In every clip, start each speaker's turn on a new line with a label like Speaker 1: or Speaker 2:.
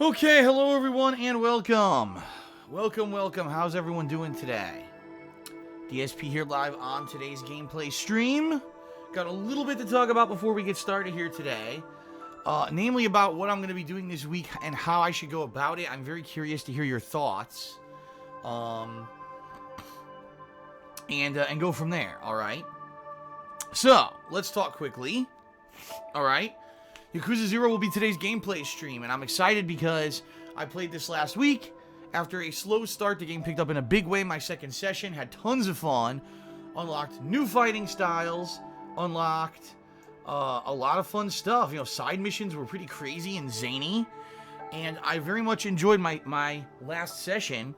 Speaker 1: Okay, hello everyone and welcome. Welcome. How's everyone doing today? DSP here live on today's gameplay stream. Got a little bit to talk about before we get started here today. Namely about what I'm going to be doing this week and how I should go about it. I'm very curious to hear your thoughts. And go from there, alright? So, let's talk quickly. Alright? Yakuza 0 will be today's gameplay stream, and I'm excited because I played this last week. After a slow start, the game picked up in a big way my second session, had tons of fun, unlocked new fighting styles, unlocked a lot of fun stuff. You know, side missions were pretty crazy and zany, and I very much enjoyed my last session,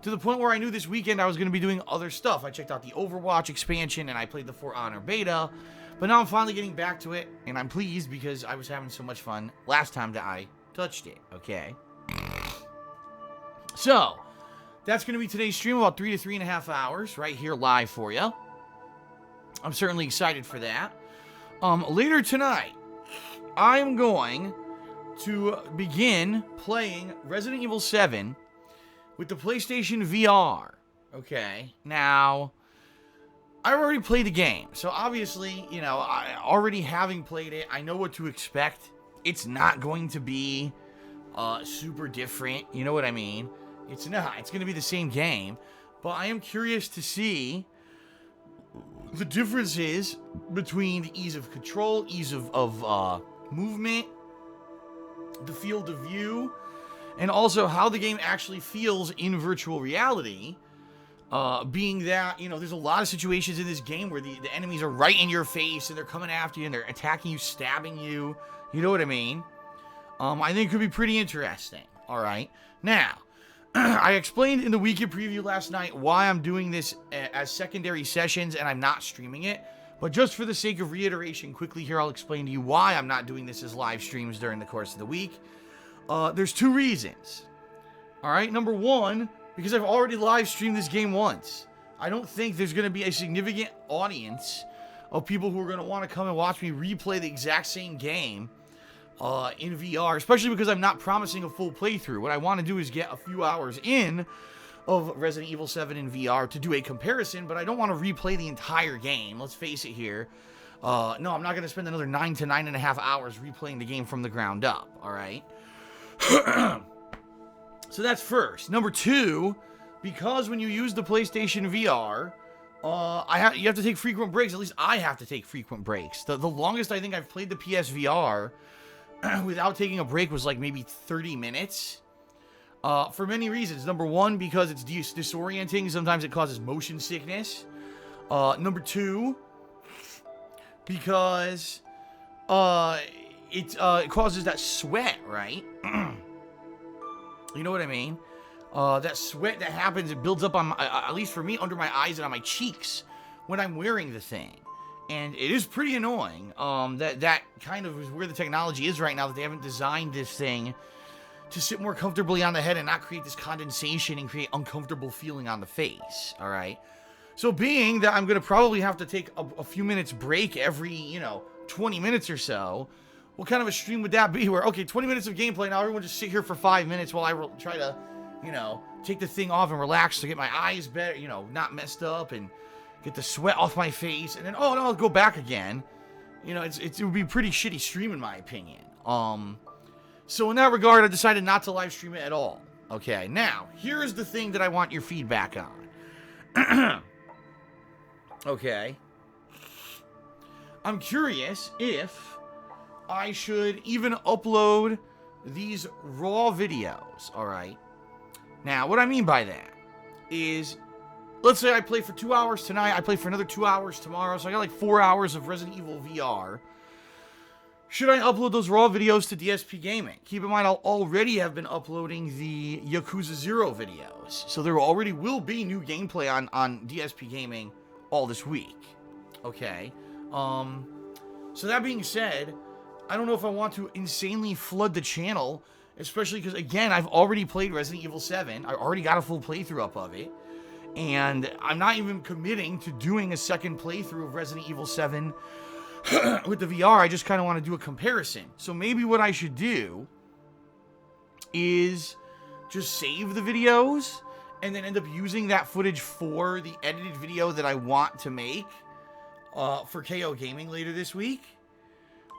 Speaker 1: to the point where I knew this weekend I was going to be doing other stuff. I checked out the Overwatch expansion, and I played the For Honor beta. But now I'm finally getting back to it, and I'm pleased because I was having so much fun last time that I touched it, okay? So, that's going to be today's stream, about 3 to 3.5 hours, right here live for you. I'm certainly excited for that. Later tonight, I'm going to begin playing Resident Evil 7 with the PlayStation VR, okay? Now, I already played the game, so obviously, you know, already having played it, I know what to expect. It's not going to be super different, you know what I mean? It's not. It's going to be the same game, but I am curious to see the differences between the ease of control, ease of movement, the field of view, and also how the game actually feels in virtual reality. Being that, you know, there's a lot of situations in this game where the enemies are right in your face and they're coming after you and they're attacking you, stabbing you. You know what I mean? I think it could be pretty interesting. All right. Now, I explained in the weekend preview last night why I'm doing this as secondary sessions and I'm not streaming it. But just for the sake of reiteration, quickly here, I'll explain to you why I'm not doing this as live streams during the course of the week. There's two reasons. All right. Number one, because I've already live streamed this game once. I don't think there's going to be a significant audience of people who are going to want to come and watch me replay the exact same game in VR, especially because I'm not promising a full playthrough. What I want to do is get a few hours in of Resident Evil 7 in VR to do a comparison, but I don't want to replay the entire game. Let's face it here. No, I'm not going to spend another 9 to 9.5 hours replaying the game from the ground up, all right? So that's first. Number two, because when you use the PlayStation VR, you have to take frequent breaks. At least I have to take frequent breaks. The longest I think I've played the PSVR without taking a break was like maybe 30 minutes. For many reasons. Number one, because it's disorienting. Sometimes it causes motion sickness. Number two, because it causes that sweat, right? You know what I mean? That sweat that happens, it builds up on, at least for me, under my eyes and on my cheeks when I'm wearing the thing. And it is pretty annoying. That kind of is where the technology is right now, that they haven't designed this thing to sit more comfortably on the head and not create this condensation and create uncomfortable feeling on the face. All right? So being that I'm going to probably have to take a few minutes break every, 20 minutes or so, what kind of a stream would that be? Where, okay, 20 minutes of gameplay, now everyone just sit here for 5 minutes while I try to, take the thing off and relax to get my eyes better, not messed up and get the sweat off my face. And then, oh, no, I'll go back again. It would be pretty shitty stream in my opinion. So in that regard, I decided not to live stream it at all. Okay, now, here's the thing that I want your feedback on. Okay. I'm curious if I should even upload these raw videos, alright? Now, what I mean by that is, let's say I play for 2 hours tonight, I play for another 2 hours tomorrow, so I got like 4 hours of Resident Evil VR. Should I upload those raw videos to DSPGaming? Keep in mind, I'll already have been uploading the Yakuza 0 videos, so there already will be new gameplay on DSPGaming all this week. Okay? So that being said, I don't know if I want to insanely flood the channel, especially because, again, I've already played Resident Evil 7. I already got a full playthrough up of it. And I'm not even committing to doing a second playthrough of Resident Evil 7 with the VR. I just kind of want to do a comparison. So maybe what I should do is just save the videos and then end up using that footage for the edited video that I want to make for KO Gaming later this week?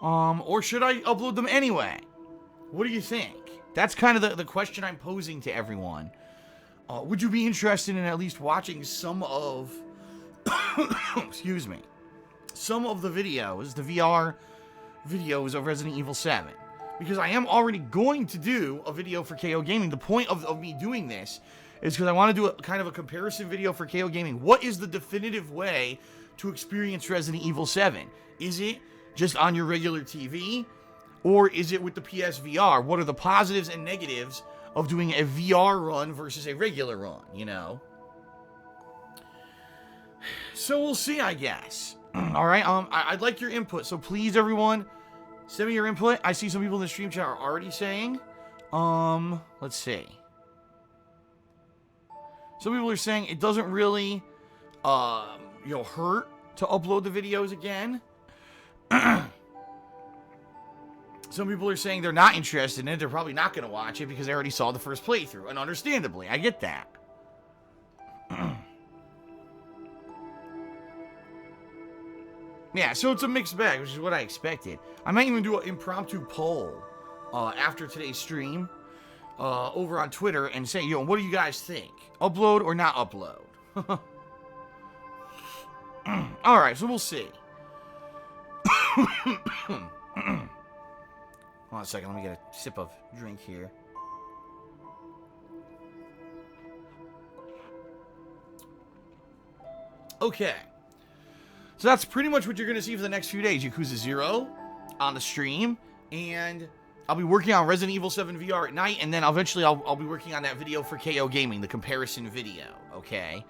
Speaker 1: Or should I upload them anyway? What do you think? That's kind of the question I'm posing to everyone. Would you be interested in at least watching some of, excuse me, some of the videos, the VR videos of Resident Evil 7? Because I am already going to do a video for KO Gaming. The point of me doing this is because I want to do a kind of a comparison video for KO Gaming. What is the definitive way to experience Resident Evil 7? Is it just on your regular TV? Or is it with the PSVR? What are the positives and negatives of doing a VR run versus a regular run, you know? So we'll see, I guess. All right, I'd like your input. So please, everyone, send me your input. I see some people in the stream chat are already saying, let's see. Some people are saying it doesn't really, hurt to upload the videos again. Some people are saying they're not interested in it. They're probably not going to watch it because they already saw the first playthrough. And understandably, I get that. Yeah, so it's a mixed bag, which is what I expected. I might even do an impromptu poll after today's stream over on Twitter and say, what do you guys think? Upload or not upload? All right, so we'll see. Hold on a second, let me get a sip of drink here. Okay. So that's pretty much what you're going to see for the next few days. Yakuza 0 on the stream, and I'll be working on Resident Evil 7 VR at night, and then eventually I'll be working on that video for KO Gaming, the comparison video, okay?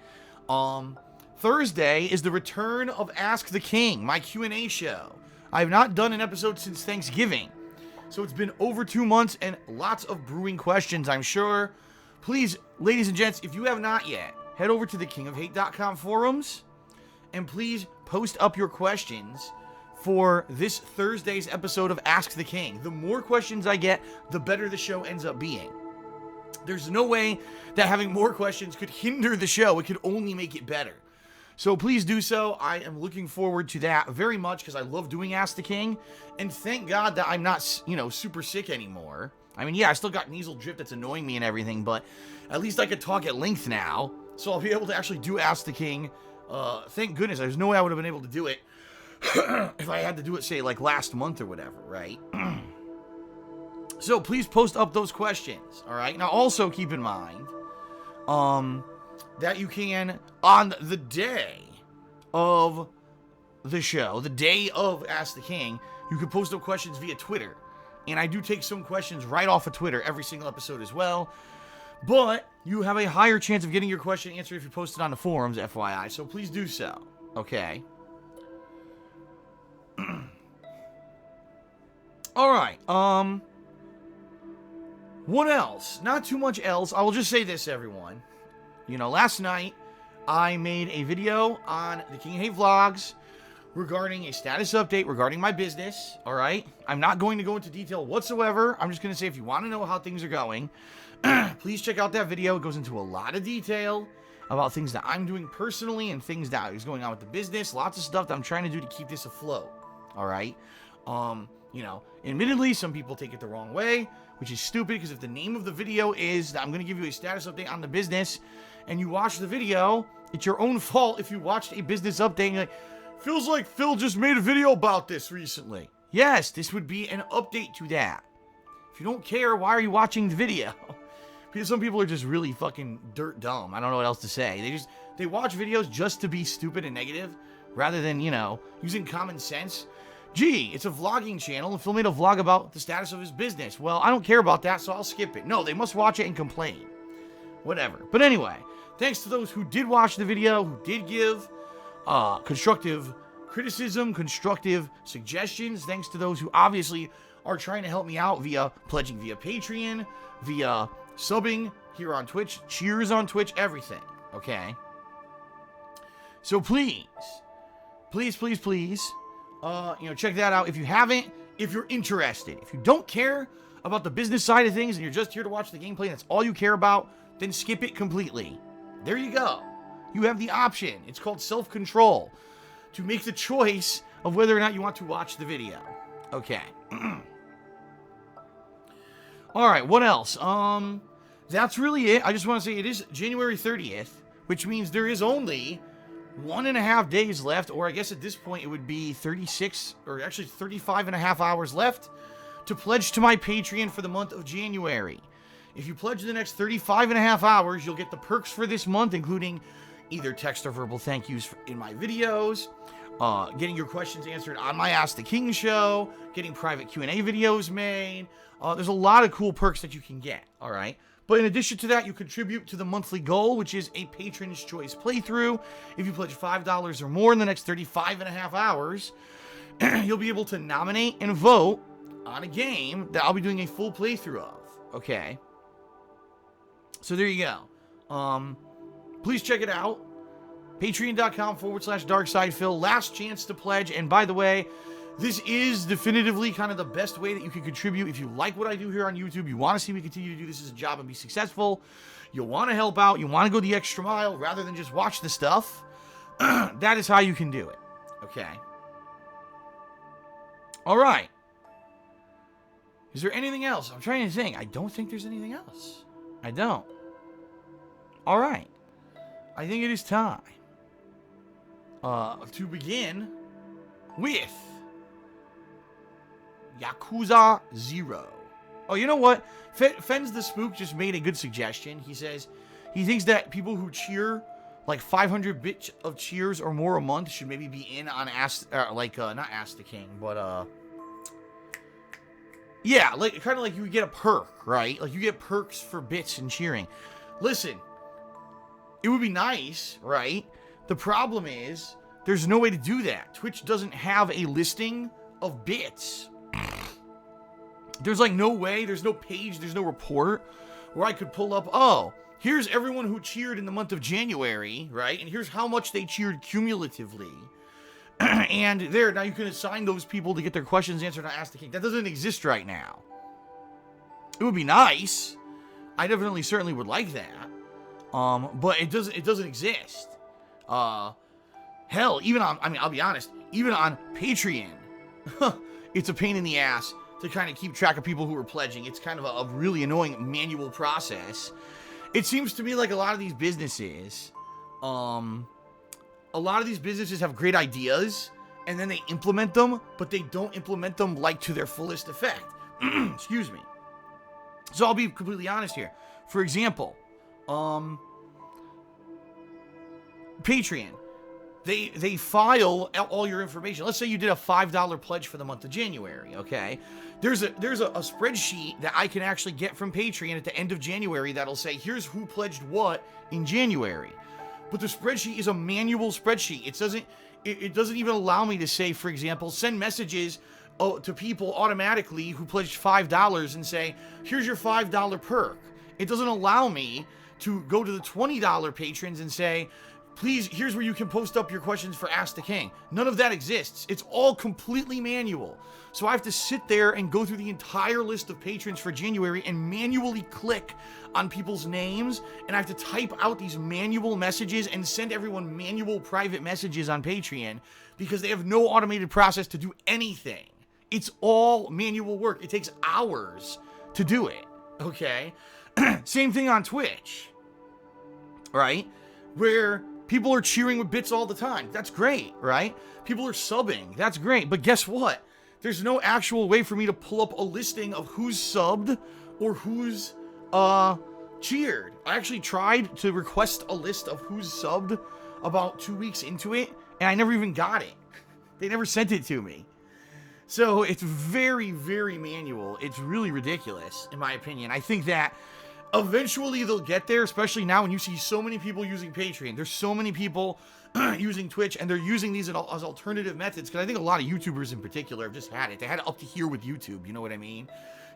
Speaker 1: Thursday is the return of Ask the King, my Q&A show. I have not done an episode since Thanksgiving. So it's been over 2 months and lots of brewing questions, I'm sure. Please, ladies and gents, if you have not yet, head over to the kingofhate.com forums and please post up your questions for this Thursday's episode of Ask the King. The more questions I get, the better the show ends up being. There's no way that having more questions could hinder the show. It could only make it better. So please do so. I am looking forward to that very much because I love doing Ask the King. And thank God that I'm not, super sick anymore. I mean, yeah, I still got nasal drip that's annoying me and everything, but at least I could talk at length now. So I'll be able to actually do Ask the King. Thank goodness. There's no way I would have been able to do it if I had to do it, say, like last month or whatever, right? So please post up those questions, all right? Now, also keep in mind, that you can, on the day of the show, the day of Ask the King, you can post up questions via Twitter. And I do take some questions right off of Twitter every single episode as well. But you have a higher chance of getting your question answered if you post it on the forums, FYI. So please do so, okay? All right, what else? Not too much else. I will just say this, everyone. Last night, I made a video on the King of Hate Vlogs regarding a status update regarding my business, all right? I'm not going to go into detail whatsoever. I'm just going to say if you want to know how things are going, please check out that video. It goes into a lot of detail about things that I'm doing personally and things that is going on with the business. Lots of stuff that I'm trying to do to keep this afloat, all right? Admittedly, some people take it the wrong way, which is stupid because if the name of the video is that I'm going to give you a status update on the business and you watch the video, it's your own fault if you watched a business update and you're like, feels like Phil just made a video about this recently. Yes, this would be an update to that. If you don't care, why are you watching the video? Because some people are just really fucking dirt dumb. I don't know what else to say. They watch videos just to be stupid and negative rather than, using common sense. Gee, it's a vlogging channel, and Phil made a vlog about the status of his business. Well, I don't care about that, so I'll skip it. No, they must watch it and complain. Whatever. But anyway, thanks to those who did watch the video, who did give constructive criticism, constructive suggestions. Thanks to those who obviously are trying to help me out via pledging via Patreon, via subbing here on Twitch, cheers on Twitch, everything. Okay? So please, check that out if you haven't, if you're interested. If you don't care about the business side of things and you're just here to watch the gameplay and that's all you care about, then skip it completely. There you go. You have the option. It's called self-control to make the choice of whether or not you want to watch the video. Okay. All right, what else? That's really it. I just want to say it is January 30th, which means there is only 1.5 days left, or I guess at this point it would be 36, or actually 35.5 hours left to pledge to my Patreon for the month of January. If you pledge the next 35.5 hours, you'll get the perks for this month, including either text or verbal thank yous in my videos, getting your questions answered on my Ask the King show, getting private Q&A videos made. There's a lot of cool perks that you can get, all right? But in addition to that, you contribute to the monthly goal, which is a Patron's Choice playthrough. If you pledge $5 or more in the next 35.5 hours, you'll be able to nominate and vote on a game that I'll be doing a full playthrough of, okay? So there you go. Please check it out. Patreon.com/DarksidePhil. Last chance to pledge. And by the way, this is definitively kind of the best way that you can contribute. If you like what I do here on YouTube, you want to see me continue to do this as a job and be successful, you want to help out, you want to go the extra mile rather than just watch the stuff, that is how you can do it. Okay. All right. Is there anything else? I'm trying to think. I don't think there's anything else. I don't. All right. I think it is time to begin with Yakuza 0. Oh, you know what? Fens the Spook just made a good suggestion. He says he thinks that people who cheer like 500 bits of cheers or more a month should maybe be in on not Ask the King, but yeah, like kind of like you would get a perk, right? Like you get perks for bits and cheering. Listen, it would be nice, right? The problem is there's no way to do that. Twitch doesn't have a listing of bits. There's like no way, there's no page, there's no report where I could pull up, oh, here's everyone who cheered in the month of January, right? And here's how much they cheered cumulatively. And there, now you can assign those people to get their questions answered on Ask the King. That doesn't exist right now. It would be nice. I definitely certainly would like that. But it doesn't exist. Hell, even on, I mean, I'll be honest, even on Patreon, it's a pain in the ass to kind of keep track of people who are pledging. It's kind of a really annoying manual process. It seems to me like a lot of these businesses, have great ideas, and then they implement them, but they don't implement them like to their fullest effect. Excuse me. So I'll be completely honest here. For example, Patreon. They file all your information. Let's say you did a $5 pledge for the month of January, okay? There's a spreadsheet that I can actually get from Patreon at the end of January that'll say, here's who pledged what in January. But the spreadsheet is a manual spreadsheet. It doesn't even allow me to say, for example, send messages to people automatically who pledged $5 and say, here's your $5 perk. It doesn't allow me to go to the $20 patrons and say, please, here's where you can post up your questions for Ask the King. None of that exists. It's all completely manual. So I have to sit there and go through the entire list of patrons for January and manually click on people's names. And I have to type out these manual messages and send everyone manual private messages on Patreon because they have no automated process to do anything. It's all manual work. It takes hours to do it. Okay? Same thing on Twitch. Right? Where people are cheering with bits all the time. That's great, right? People are subbing. That's great. But guess what? There's no actual way for me to pull up a listing of who's subbed or who's cheered. I actually tried to request a list of who's subbed about 2 weeks into it, and I never even got it. They never sent it to me. So it's very, very manual. It's really ridiculous, in my opinion. I think that eventually they'll get there, especially now when you see so many people using Patreon. There's so many people using Twitch, and they're using these as alternative methods, because I think a lot of YouTubers in particular have just had it. They had it up to here with YouTube, you know what I mean?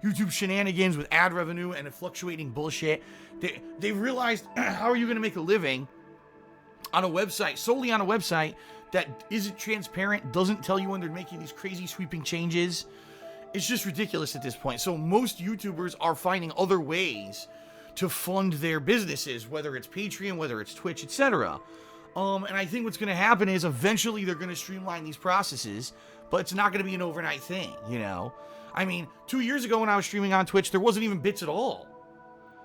Speaker 1: YouTube shenanigans with ad revenue and fluctuating bullshit. They realized, how are you going to make a living on a website, solely on a website that isn't transparent, doesn't tell you when they're making these crazy sweeping changes, It's just ridiculous at this point. So most YouTubers are finding other ways to fund their businesses, whether it's Patreon, whether it's Twitch, etc. And I think what's going to happen is eventually they're going to streamline these processes, but it's not going to be an overnight thing, you know? I mean, 2 years ago when I was streaming on Twitch, there wasn't even bits at all.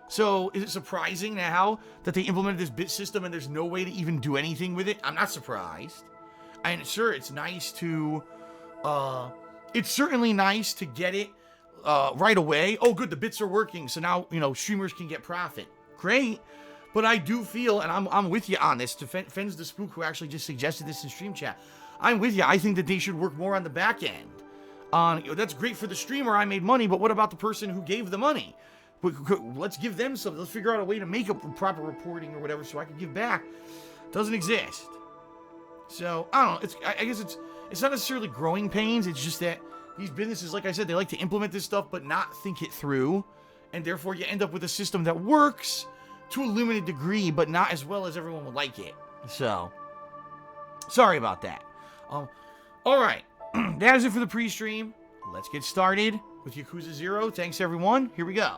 Speaker 1: So is it surprising now that they implemented this bit system and there's no way to even do anything with it? I'm not surprised. And sure, it's nice to, it's certainly nice to get it right away. Oh, good, the bits are working, so now, you know, streamers can get profit. Great. But I do feel, and I'm with you on this, to Fens the Spook, who actually just suggested this in stream chat, I'm with you. I think that they should work more on the back end. You know, that's great for the streamer, I made money, but what about the person who gave the money? Let's give them something. Let's figure out a way to make a proper reporting or whatever so I can give back. Doesn't exist. So, I don't know. I guess it's not necessarily growing pains. It's just that these businesses, like I said, they like to implement this stuff but not think it through. And therefore, you end up with a system that works to a limited degree, but not as well as everyone would like it. So, sorry about that. Alright. That is it for the pre-stream. Let's get started with Yakuza 0. Thanks, everyone. Here we go.